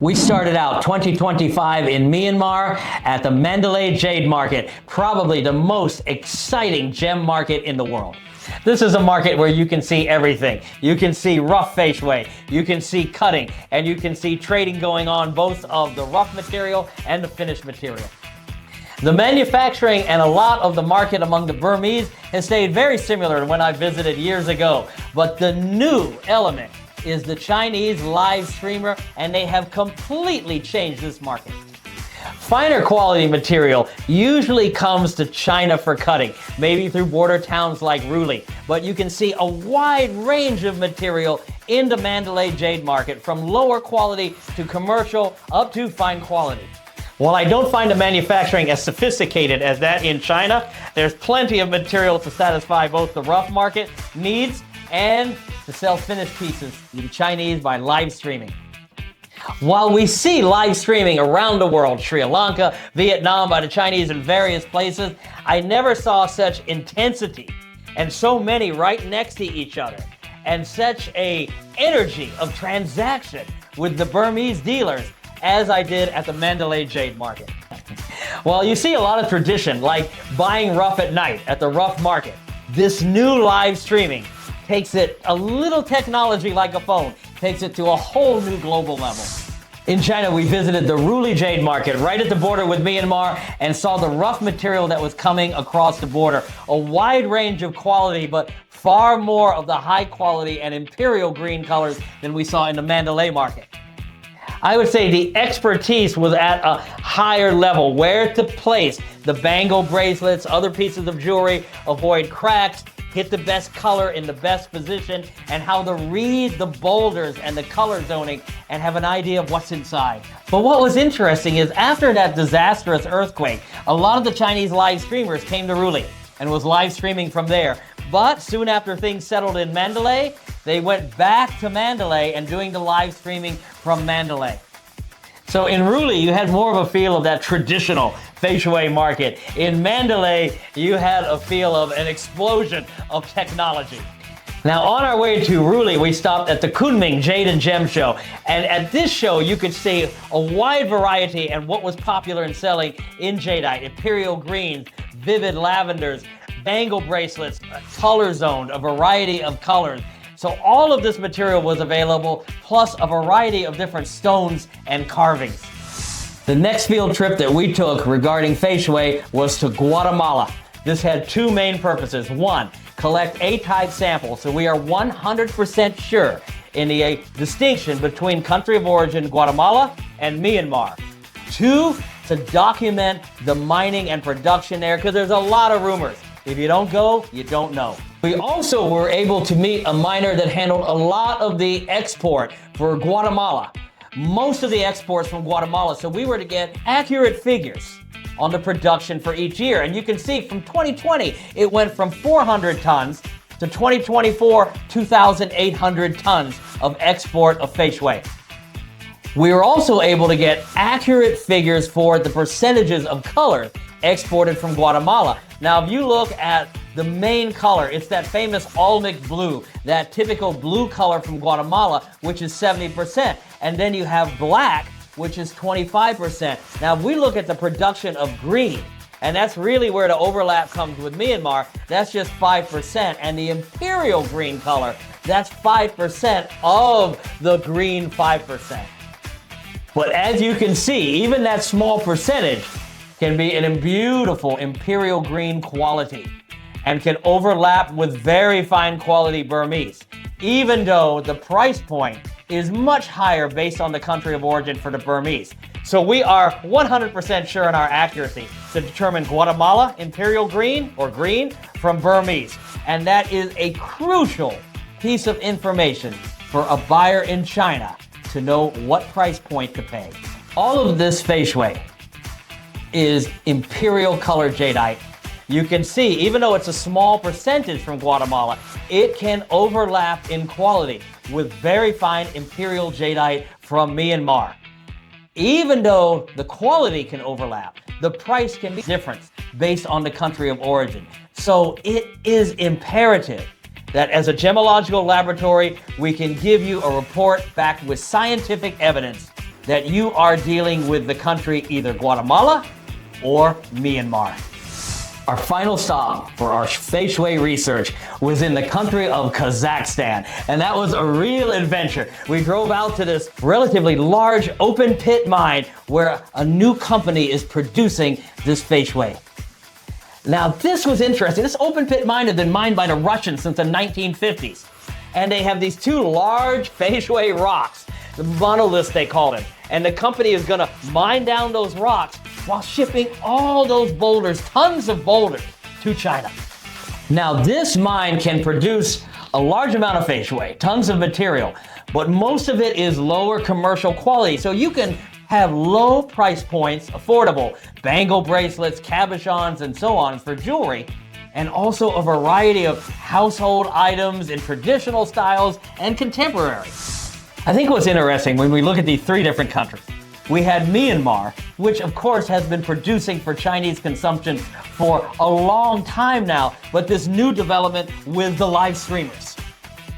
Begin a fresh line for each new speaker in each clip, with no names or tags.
We started out 2025 in Myanmar at the Mandalay Jade market, probably the most exciting gem market in the world. This is a market where you can see everything. You can see rough Feicui, you can see cutting, and you can see trading going on both of the rough material and the finished material. The manufacturing and a lot of the market among the Burmese has stayed very similar to when I visited years ago, but the new element is the Chinese live streamer, and they have completely changed this market. Finer quality material usually comes to China for cutting, maybe through border towns like Ruli, but you can see a wide range of material in the Mandalay Jade market, from lower quality to commercial up to fine quality. While I don't find the manufacturing as sophisticated as that in China, there's plenty of material to satisfy both the rough market needs and to sell finished pieces to the Chinese by live streaming. While we see live streaming around the world, Sri Lanka, Vietnam, by the Chinese in various places, I never saw such intensity and so many right next to each other, and such a energy of transaction with the Burmese dealers as I did at the Mandalay Jade market. Well, you see a lot of tradition, like buying rough at night at the rough market. This new live streaming takes it a little technology like a phone, takes it to a whole new global level. In China, we visited the Ruli Jade market right at the border with Myanmar and saw the rough material that was coming across the border. A wide range of quality, but far more of the high quality and imperial green colors than we saw in the Mandalay market. I would say the expertise was at a higher level, where to place the bangle bracelets, other pieces of jewelry, avoid cracks, hit the best color in the best position, and how to read the boulders and the color zoning and have an idea of what's inside. But what was interesting is after that disastrous earthquake, a lot of the Chinese live streamers came to Ruli and was live streaming from there. But soon after things settled in Mandalay, they went back to Mandalay and doing the live streaming from Mandalay. So in Ruli, you had more of a feel of that traditional Feicui market. In Mandalay, you had a feel of an explosion of technology. Now, on our way to Ruli, we stopped at the Kunming Jade and Gem Show. And at this show, you could see a wide variety and what was popular in selling in jadeite: imperial greens, vivid lavenders, bangle bracelets, color zoned, a variety of colors. So all of this material was available, plus a variety of different stones and carvings. The next field trip that we took regarding Feicui was to Guatemala. This had two main purposes. One, collect A-type samples, so we are 100% sure in the distinction between country of origin Guatemala and Myanmar. Two, to document the mining and production there, because there's a lot of rumors. If you don't go, you don't know. We also were able to meet a miner that handled a lot of the export for Guatemala. Most of the exports from Guatemala, so we were to get accurate figures on the production for each year. And you can see from 2020, it went from 400 tons to 2024, 2,800 tons of export of Feicui. We were also able to get accurate figures for the percentages of color exported from Guatemala. Now, if you look at the main color, it's that famous almond blue, that typical blue color from Guatemala, which is 70%. And then you have black, which is 25%. Now, if we look at the production of green, and that's really where the overlap comes with Myanmar, that's just 5%. And the imperial green color, that's 5% of the green 5%. But as you can see, even that small percentage can be in beautiful imperial green quality and can overlap with very fine quality Burmese, even though the price point is much higher based on the country of origin for the Burmese. So we are 100% sure in our accuracy to determine Guatemala imperial green or green from Burmese. And that is a crucial piece of information for a buyer in China to know what price point to pay. All of this Feicui is imperial color jadeite. You can see, even though it's a small percentage from Guatemala, it can overlap in quality with very fine imperial jadeite from Myanmar. Even though the quality can overlap, the price can be different based on the country of origin. So it is imperative that as a gemological laboratory, we can give you a report backed with scientific evidence that you are dealing with the country either Guatemala or Myanmar. Our final stop for our Feicui research was in the country of Kazakhstan, and that was a real adventure. We drove out to this relatively large open pit mine where a new company is producing this Feicui. Now this was interesting. This open pit mine had been mined by the Russians since the 1950s, and they have these two large Feicui rocks, the monoliths they call them, and the company is going to mine down those rocks while shipping all those boulders, tons of boulders, to China. Now this mine can produce a large amount of Feicui, tons of material, but most of it is lower commercial quality, so you can have low price points, affordable bangle bracelets, cabochons, and so on for jewelry, and also a variety of household items in traditional styles and contemporary. I think what's interesting when we look at these three different countries, we had Myanmar, which of course has been producing for Chinese consumption for a long time now, but this new development with the live streamers.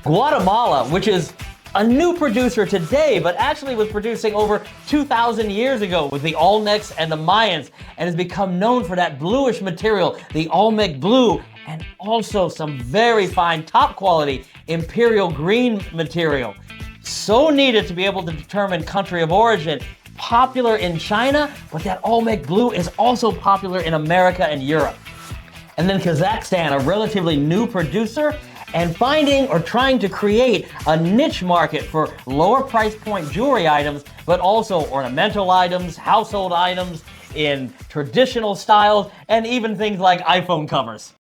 Guatemala, which is a new producer today, but actually was producing over 2,000 years ago with the Olmecs and the Mayans, and has become known for that bluish material, the Olmec blue, and also some very fine top quality imperial green material. So needed to be able to determine country of origin. Popular in China, but that Olmec blue is also popular in America and Europe. And then Kazakhstan, a relatively new producer, and finding or trying to create a niche market for lower price point jewelry items, but also ornamental items, household items in traditional styles, and even things like iPhone covers.